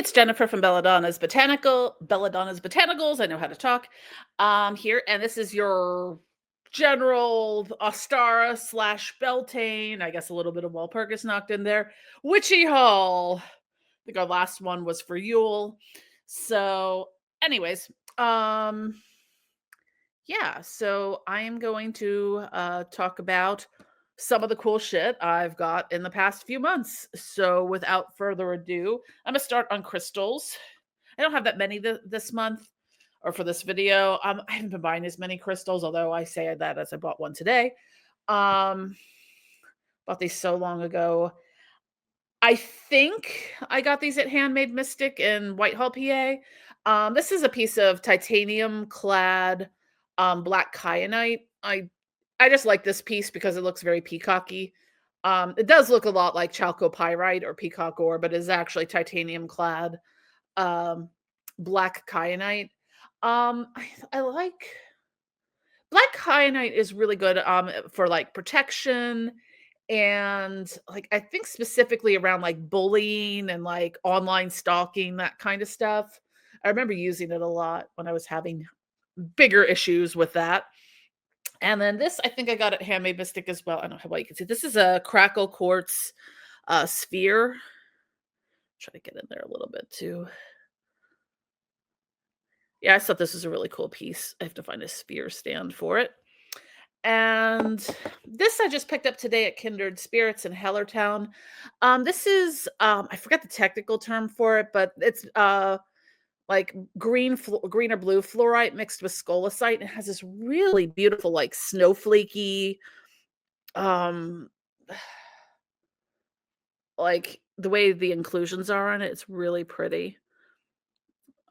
it's Jennifer from Belladonna's Botanicals. I know how to talk. Here, and this is your general Ostara slash Beltane. I guess a little bit of Walpurgis knocked in there. Witchy haul. I think our last one was for Yule. So, anyways, yeah. So I am going to talk about some of the cool shit I've got in the past few months. So without further ado, I'm gonna start on crystals. I don't have that many this month or for this video. I haven't been buying as many crystals, although I say that as I bought one today. Bought these so long ago. I think I got these at Handmade Mystic in Whitehall, PA. This is a piece of titanium clad black kyanite. I just like this piece because it looks very peacocky. It does look a lot like chalcopyrite or peacock ore, but it is actually titanium clad black kyanite. I like black kyanite is really good for like protection and like I think specifically around like bullying and like online stalking, that kind of stuff. I remember using it a lot when I was having bigger issues with that. And then this, I think I got at Handmade Mystic as well. I don't know how well you can see. This is a Crackle quartz sphere. Try to get in there a little bit too. Yeah, I thought this was a really cool piece. I have to find a sphere stand for it. And this I just picked up today at Kindred Spirits in Hellertown. This is I forget the technical term for it, but it's like green or blue fluorite mixed with scolecite. It has this really beautiful, like snowflakey, um, like the way the inclusions are on it. It's really pretty.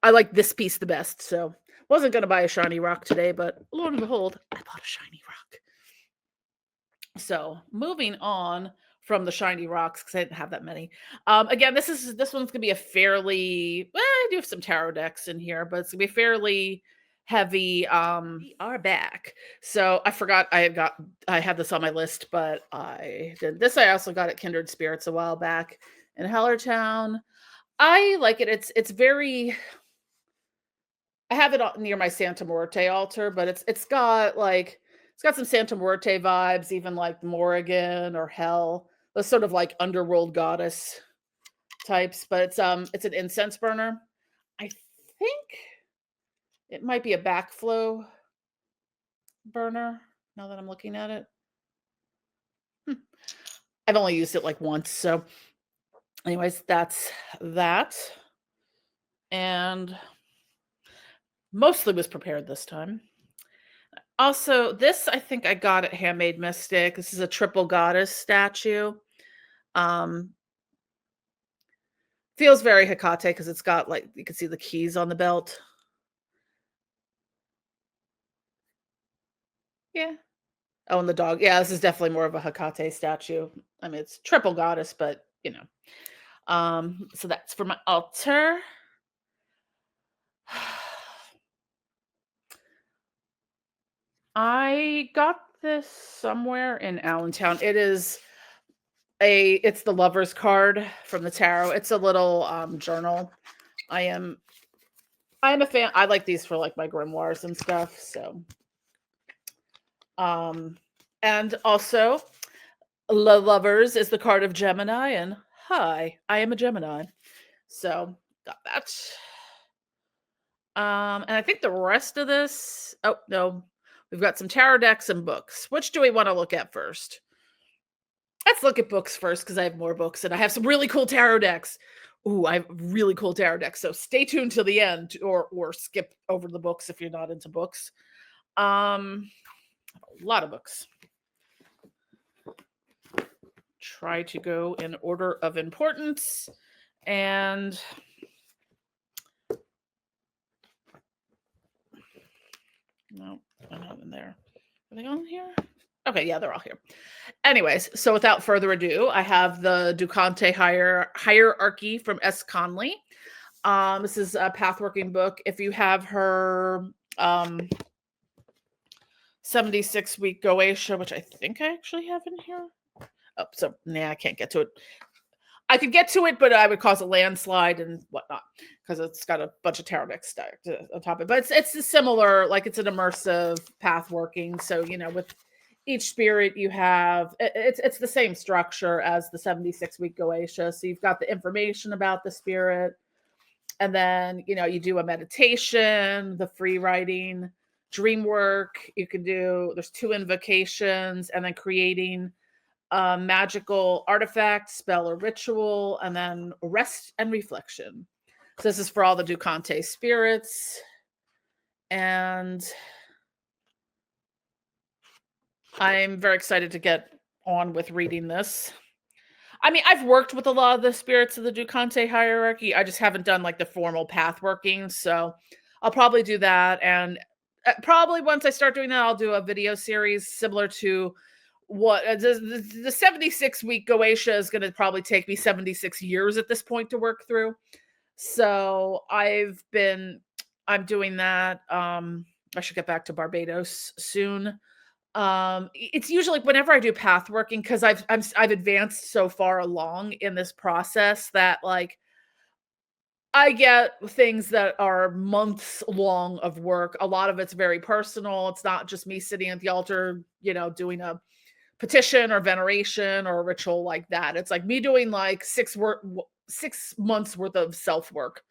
I like this piece the best, so wasn't going to buy a shiny rock today, but lo and behold, I bought a shiny rock. So moving on from the shiny rocks, because I didn't have that many. Again, this one's gonna be a fairly I do have some tarot decks in here, but it's gonna be fairly heavy. We are back. So I forgot I had this on my list, but I did this. I also got at Kindred Spirits a while back in Hellertown. I like it. It's very I have it near my Santa Muerte altar, but it's got some Santa Muerte vibes, even like Morrigan or Hell, those sort of like underworld goddess types. But it's an incense burner. I think it might be a backflow burner. Now that I'm looking at it, I've only used it like once. So, anyways, that's that, and mostly was prepared this time. Also, this I think I got at Handmade Mystic. This is a triple goddess statue. Feels very Hecate because it's got like you can see the keys on the belt. Yeah. Oh, and the dog. Yeah, this is definitely more of a Hecate statue. I mean, it's triple goddess, but you know. So that's for my altar. I got this somewhere in Allentown. It's the lover's card from the tarot. It's a little journal. I am a fan. I like these for like my grimoires and stuff. So and also lovers is the card of Gemini, and hi, I am a Gemini. So got that. And I think the rest of this, oh no, we've got some tarot decks and books. Which do we want to look at first? Let's look at books first because I have more books and I have some really cool tarot decks. Ooh, I have really cool tarot decks. So stay tuned till the end or skip over the books if you're not into books. A lot of books. Try to go in order of importance. And no, they're not in there. Are they on here? Okay, yeah, they're all here. Anyways, so without further ado, I have the Dukante Hierarchy from S. Connolly. This is a pathworking book. If you have her 76-week Goetia, which I think I actually have in here. Oh, so nah, I can't get to it. I could get to it, but I would cause a landslide and whatnot because it's got a bunch of tarot decks stacked on top of it. But it's a similar, like it's an immersive path working. So with each spirit you have, it's the same structure as the 76-week Goetia. So you've got the information about the spirit, and then you do a meditation, the free writing, dream work. You can do. There's 2 invocations, and then creating a magical artifact, spell, or ritual, and then rest and reflection. So this is for all the Dukante spirits. And I'm very excited to get on with reading this. I mean, I've worked with a lot of the spirits of the Dukante hierarchy. I just haven't done like the formal path working. So I'll probably do that. And probably once I start doing that, I'll do a video series similar to what the 76-week Goetia is going to probably take me 76 years at this point to work through. So I'm doing that. I should get back to Barbados soon. It's usually whenever I do path working, because I've advanced so far along in this process that like I get things that are months long of work. A lot of it's very personal. It's not just me sitting at the altar, doing a petition or veneration or a ritual like that. It's like me doing like 6 months worth of self work.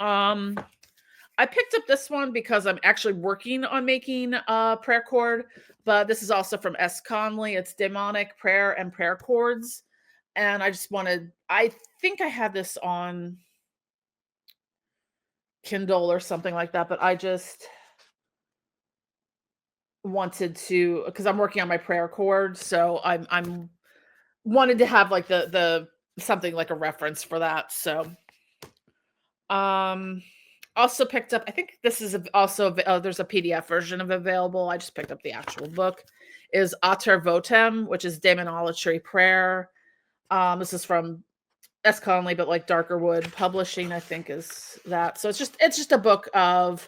I picked up this one because I'm actually working on making a prayer cord, but this is also from S. Connolly. It's Demonic Prayer and Prayer Chords. And I think I had this on Kindle or something like that, but I just wanted to, because I'm working on my prayer cord. So I'm wanted to have like the something like a reference for that. So, also picked up, I think this is also, there's a PDF version of available. I just picked up the actual book, is Ater Votem, which is Demonolatry prayer. This is from S. Connolly, but like Darker Wood Publishing, I think is that. So it's just a book of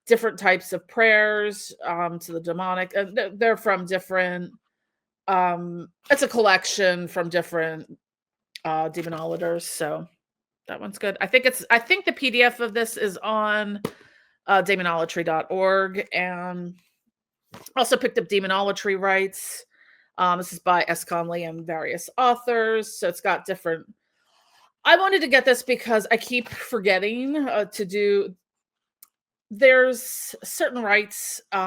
different types of prayers to the demonic. They're from different, it's a collection from different demonolators. So that one's good. I think the PDF of this is on Demonolatry.org, and also picked up Demonolatry Rites. This is by S. Connolly and various authors. So it's got different. I wanted to get this because I keep forgetting to do. There's certain rites. Maybe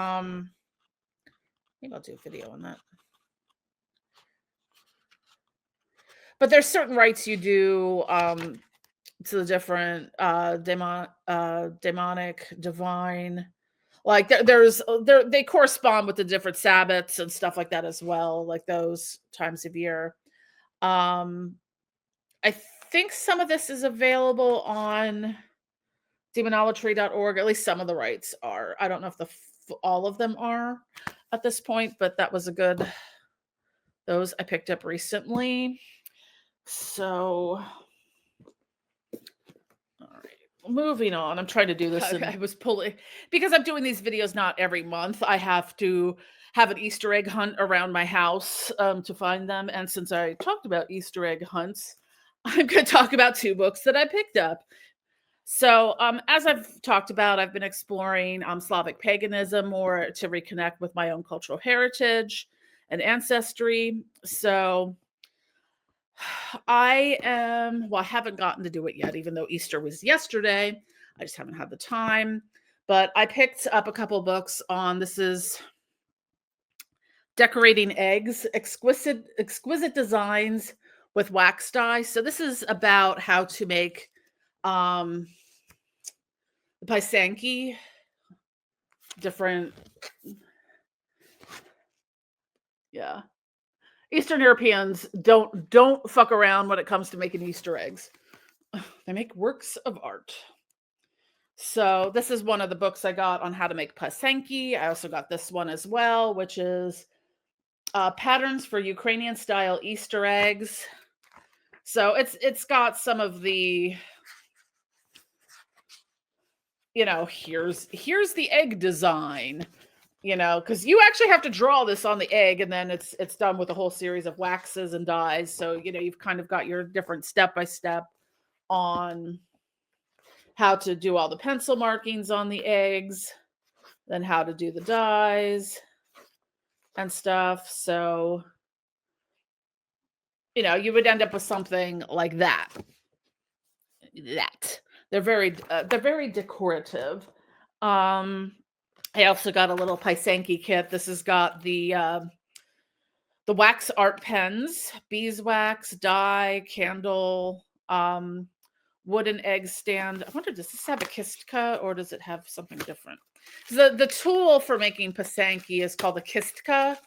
I'll do a video on that. But there's certain rites you do to the different demonic, divine. Like they correspond with the different Sabbats and stuff like that as well, like those times of year. I think some of this is available on Demonolatry.org. At least some of the rights are. I don't know if all of them are at this point, but that was those I picked up recently. So, all right, moving on. I'm trying to do this. Okay. I was pulling, because I'm doing these videos not every month. I have to have an Easter egg hunt around my house to find them. And since I talked about Easter egg hunts, I'm going to talk about 2 books that I picked up. So, as I've talked about, I've been exploring Slavic paganism more to reconnect with my own cultural heritage and ancestry. So, I haven't gotten to do it yet, even though Easter was yesterday. I just haven't had the time. But I picked up a couple books on, this is Decorating Eggs, Exquisite Designs with Wax Dye. So this is about how to make the Pysanky, different, yeah. Eastern Europeans don't fuck around when it comes to making Easter eggs. They make works of art. So this is one of the books I got on how to make Pysanky. I also got this one as well, which is Patterns for Ukrainian style Easter eggs. So it's got some of the, here's the egg design, because you actually have to draw this on the egg, and then it's done with a whole series of waxes and dyes. So you've kind of got your different step by step on how to do all the pencil markings on the eggs, then how to do the dyes and stuff. So you would end up with something like that. They're very decorative. I also got a little Pysanky kit. This has got the wax art pens, beeswax, dye, candle, wooden egg stand. I wonder, does this have a kistka or does it have something different? The tool for making Pysanky is called a kistka,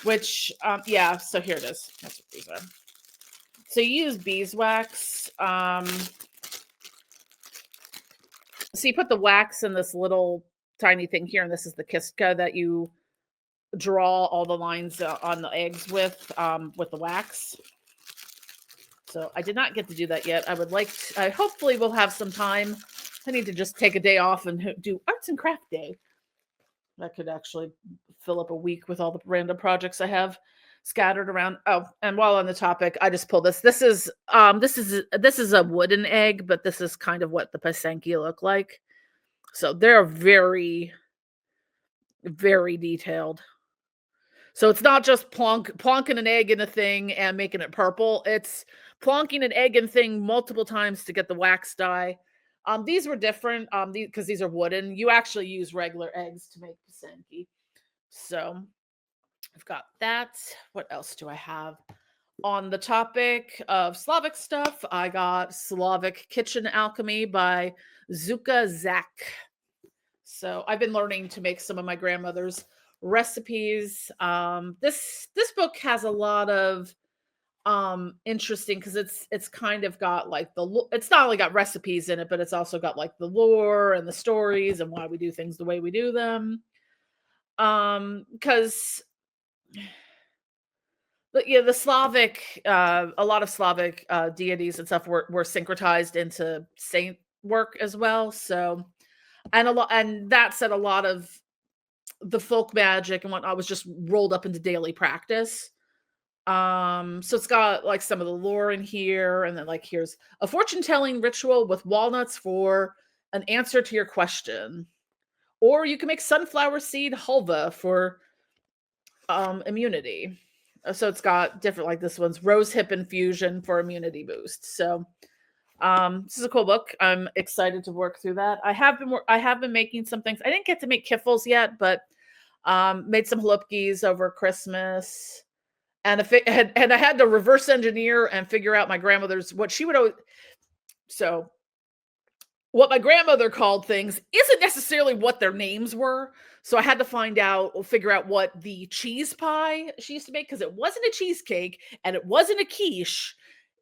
which yeah. So here it is. That's what these are. So you use beeswax. So you put the wax in this little tiny thing here, and this is the kistka that you draw all the lines on the eggs with the wax. So I did not get to do that yet. I would like to, I hopefully will have some time. I need to just take a day off and do arts and craft day. That could actually fill up a week with all the random projects I have scattered around. Oh, and while on the topic, I just pulled this. This is a wooden egg, but this is kind of what the Pysanky look like. So they're very, very detailed. So it's not just plonking an egg in a thing and making it purple. It's plonking an egg in thing multiple times to get the wax dye. These were different because these are wooden. You actually use regular eggs to make Pysanky. So I've got that. What else do I have? On the topic of Slavic stuff, I got Slavic Kitchen Alchemy by Zuka Zach. So I've been learning to make some of my grandmother's recipes. This book has a lot of interesting, because it's kind of got like it's not only got recipes in it, but it's also got like the lore and the stories and why we do things the way we do them. Because the Slavic, a lot of Slavic deities and stuff were syncretized into saint work as well. So, and that said, a lot of the folk magic and whatnot was just rolled up into daily practice. So it's got like some of the lore in here, and then like here's a fortune telling ritual with walnuts for an answer to your question, or you can make sunflower seed halva for immunity. So it's got different, like this one's rose hip infusion for immunity boost. So this is a cool book. I'm excited to work through that. I have been making some things. I didn't get to make kiffles yet, but made some halupkis over Christmas. And I had to reverse engineer and figure out my grandmother's, what she would always. So what my grandmother called things isn't necessarily what their names were. So I had to figure out what the cheese pie she used to make, because it wasn't a cheesecake and it wasn't a quiche.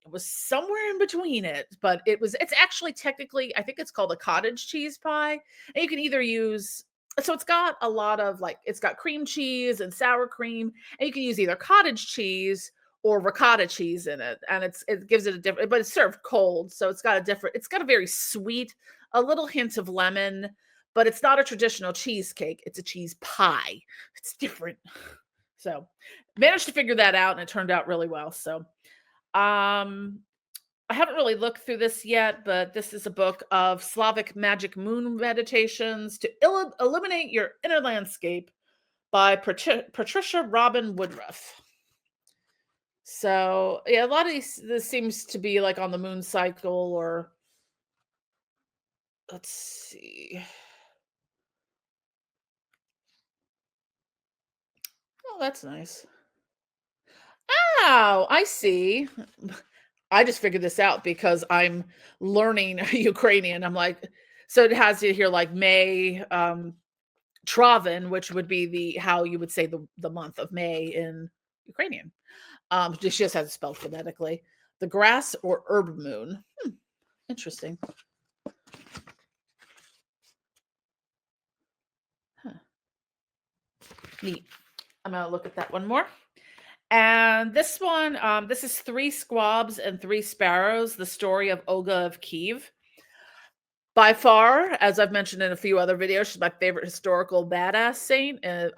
It was somewhere in between it, but it's actually technically, I think it's called a cottage cheese pie. And you can either use, so it's got a lot of it's got cream cheese and sour cream, and you can use either cottage cheese or ricotta cheese in it. And it gives it a different, but it's served cold. So it's got a very sweet, a little hint of lemon, but it's not a traditional cheesecake. It's a cheese pie. It's different. So managed to figure that out, and it turned out really well. So, I haven't really looked through this yet, but this is a book of Slavic magic moon meditations to illuminate your inner landscape by Patricia Robin Woodruff. So yeah, a lot of this seems to be like on the moon cycle, or let's see. Oh, that's nice. Oh, I see. I just figured this out because I'm learning Ukrainian. I'm like, so it has you here like May, Travin, which would be how you would say the month of May in Ukrainian. She just has it spelled phonetically. The grass or herb moon. Interesting. Huh. Neat. I'm gonna look at that one more. And this one, this is 3 Squabs and 3 Sparrows, the story of Olga of Kiev By far, as I've mentioned in a few other videos, she's my favorite historical badass saint. And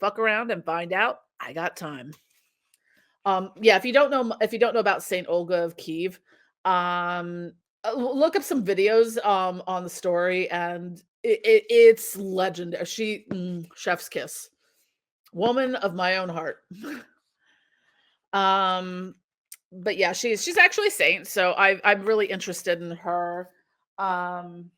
fuck around and find out. I got time. Yeah, if you don't know about Saint Olga of Kiev, um, look up some videos on the story, and it's legendary. Chef's kiss, woman of my own heart. um, but yeah, she's actually a saint, so I'm really interested in her. Um,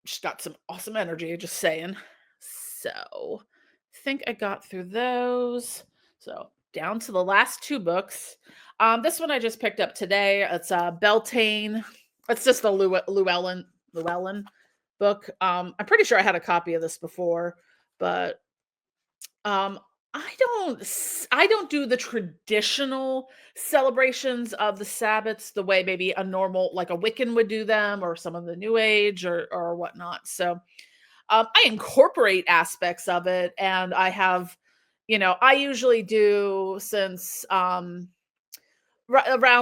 she's got some awesome energy, just saying. So, I think I got through those. So, down to the last two books. This one I just picked up today. It's Beltane. It's just a Llewellyn book. I'm pretty sure I had a copy of this before, but um, I don't do the traditional celebrations of the Sabbats the way maybe a normal, like a Wiccan would do them, or some of the New Age or whatnot. So I incorporate aspects of it, and I have, I usually do, since around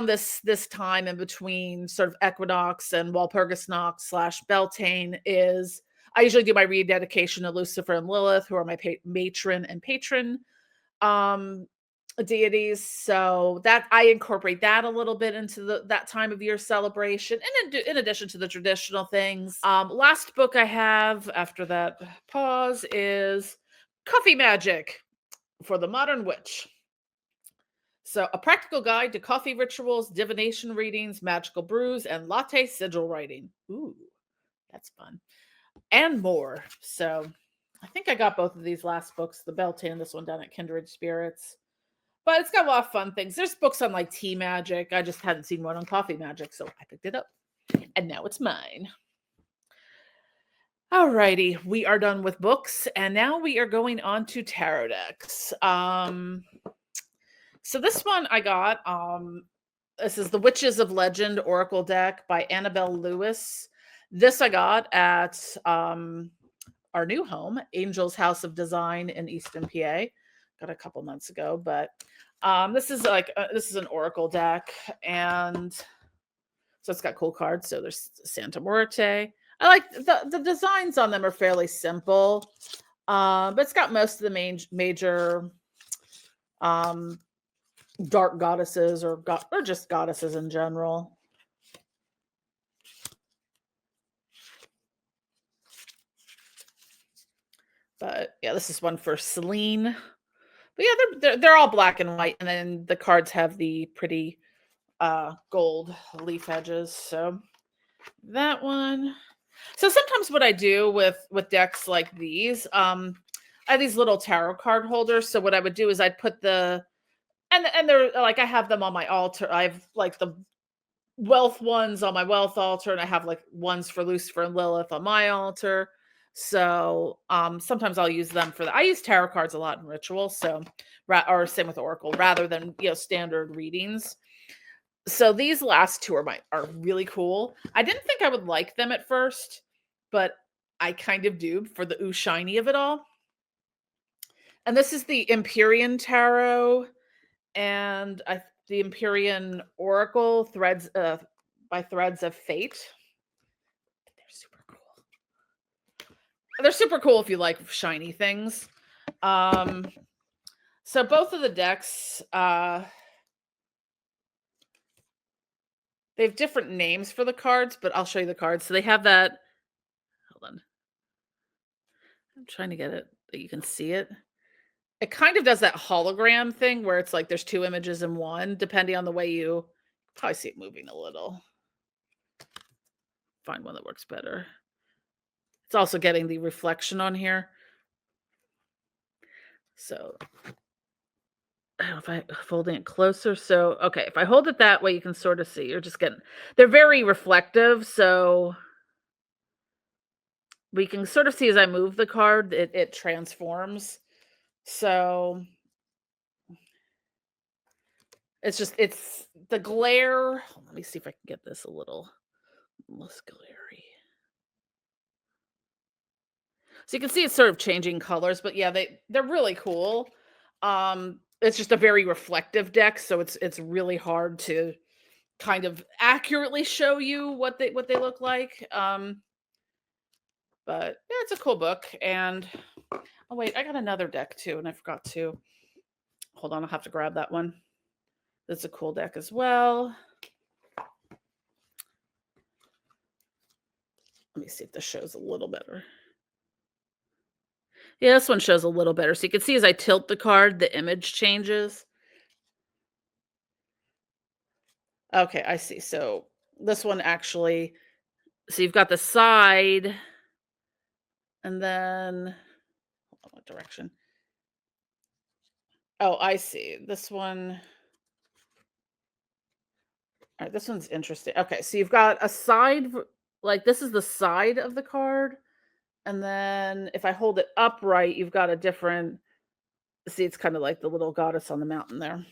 this time in between sort of equinox and Walpurgisnacht / Beltane, is I usually do my rededication to Lucifer and Lilith, who are my matron and patron um deities. So that I incorporate that a little bit into that time of year celebration, and in addition to the traditional things. Last book I have after that pause is Coffee Magic for the Modern Witch. So, a practical guide to coffee rituals, divination readings, magical brews, and latte sigil writing. Ooh, that's fun. And more. So, I think I got both of these last books, the Beltane and this one down at Kindred Spirits. But it's got a lot of fun things. There's books on like tea magic. I just hadn't seen one on coffee magic, so I picked it up. And now it's mine. Alrighty, we are done with books, and now we are going on to tarot decks. So this one I got, this is the Witches of Legend Oracle deck by Annabelle Lewis. This I got at our new home, Angel's House of Design in Easton, PA. Got a couple months ago, but this is an Oracle deck, and so it's got cool cards. So there's Santa Muerte. I like the designs on them are fairly simple, but it's got most of the major dark goddesses or just goddesses in general. But yeah, this is one for Celine. But yeah, they're all black and white, and then the cards have the pretty gold leaf edges. So that one. So sometimes what I do with decks like these, I have these little tarot card holders. So what I would do is I'd put and they're like, I have them on my altar. I have like the wealth ones on my wealth altar, and I have like ones for Lucifer and Lilith on my altar. So sometimes I'll use them for that. I use tarot cards a lot in rituals, so or same with Oracle, rather than standard readings. So these last two are really cool. I didn't think I would like them at first, but I kind of do for the ooh shiny of it all. And this is the Empyrean Tarot and the Empyrean Oracle threads by Threads of Fate. They're super cool. They're super cool if you like shiny things. So both of the decks, they have different names for the cards, but I'll show you the cards. So they have that. Hold on. I'm trying to get it that you can see it. It kind of does that hologram thing where it's like there's two images in one, depending on the way you probably see it moving a little. Find one that works better. It's also getting the reflection on here. So I don't know if I'm holding it closer. So, okay, if I hold it that way, you can sort of see. You're just getting, they're very reflective. So we can sort of see as I move the card, it transforms. So it's the glare. Let me see if I can get this a little less glary. So you can see it's sort of changing colors, but yeah, they're really cool. It's just a very reflective deck, so it's really hard to kind of accurately show you what they look like. But yeah, it's a cool book. And oh wait, I got another deck too, and I forgot to hold on. I'll have to grab that one. That's a cool deck as well. Let me see if this shows a little better. Yeah, this one shows a little better. So you can see as I tilt the card, the image changes. Okay, I see. So this one actually, so you've got the side, and then hold on, what direction? Oh, I see. This one. All right, this one's interesting. Okay, so you've got a side, like this is the side of the card, and then if I hold it upright, you've got a different. See, it's kind of like the little goddess on the mountain there.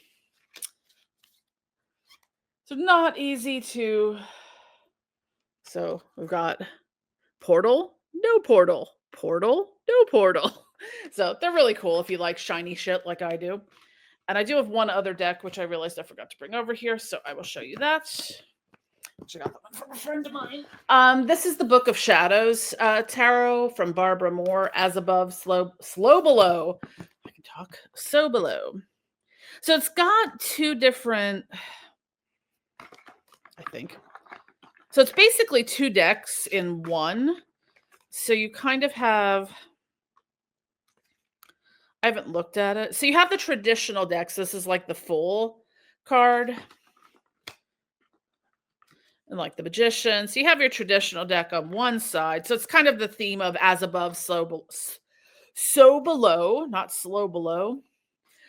So not easy to. So we've got portal, no portal, portal, no portal. So they're really cool if you like shiny shit like I do. And I do have one other deck, which I realized I forgot to bring over here. So I will show you that. I got that one from a friend of mine. This is the Book of Shadows tarot from Barbara Moore, as above, slow below. I can talk. So below. So it's got two different, I think. So it's basically two decks in one. So you kind of have, I haven't looked at it. So you have the traditional decks. This is like the full card. And like the Magician. So you have your traditional deck on one side. So it's kind of the theme of as above, so below, not slow below.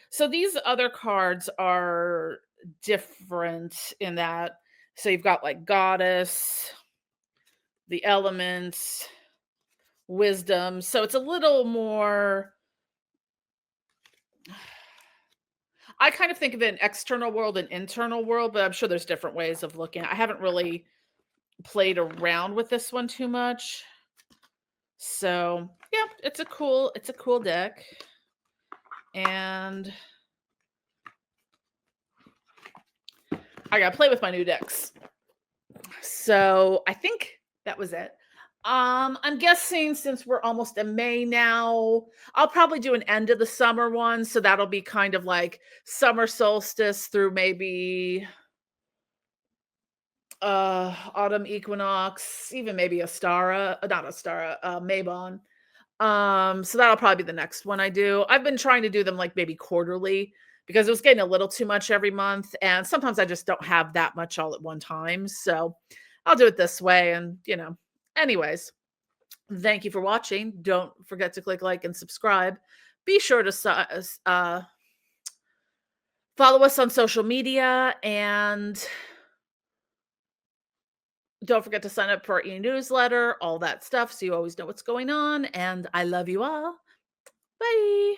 So these other cards are different in that. So you've got like Goddess, the Elements, Wisdom. So it's a little more. I kind of think of it an external world and internal world, but I'm sure there's different ways of looking. I haven't really played around with this one too much. So yeah, it's a cool deck. And I gotta play with my new decks. So I think that was it. I'm guessing since we're almost in May now, I'll probably do an end of the summer one. So that'll be kind of like summer solstice through maybe autumn equinox, even maybe Mabon. So that'll probably be the next one I do. I've been trying to do them like maybe quarterly because it was getting a little too much every month. And sometimes I just don't have that much all at one time. So I'll do it this way. And, anyways, thank you for watching. Don't forget to click like and subscribe. Be sure to follow us on social media, and don't forget to sign up for our e-newsletter, all that stuff, so you always know what's going on. And I love you all. Bye.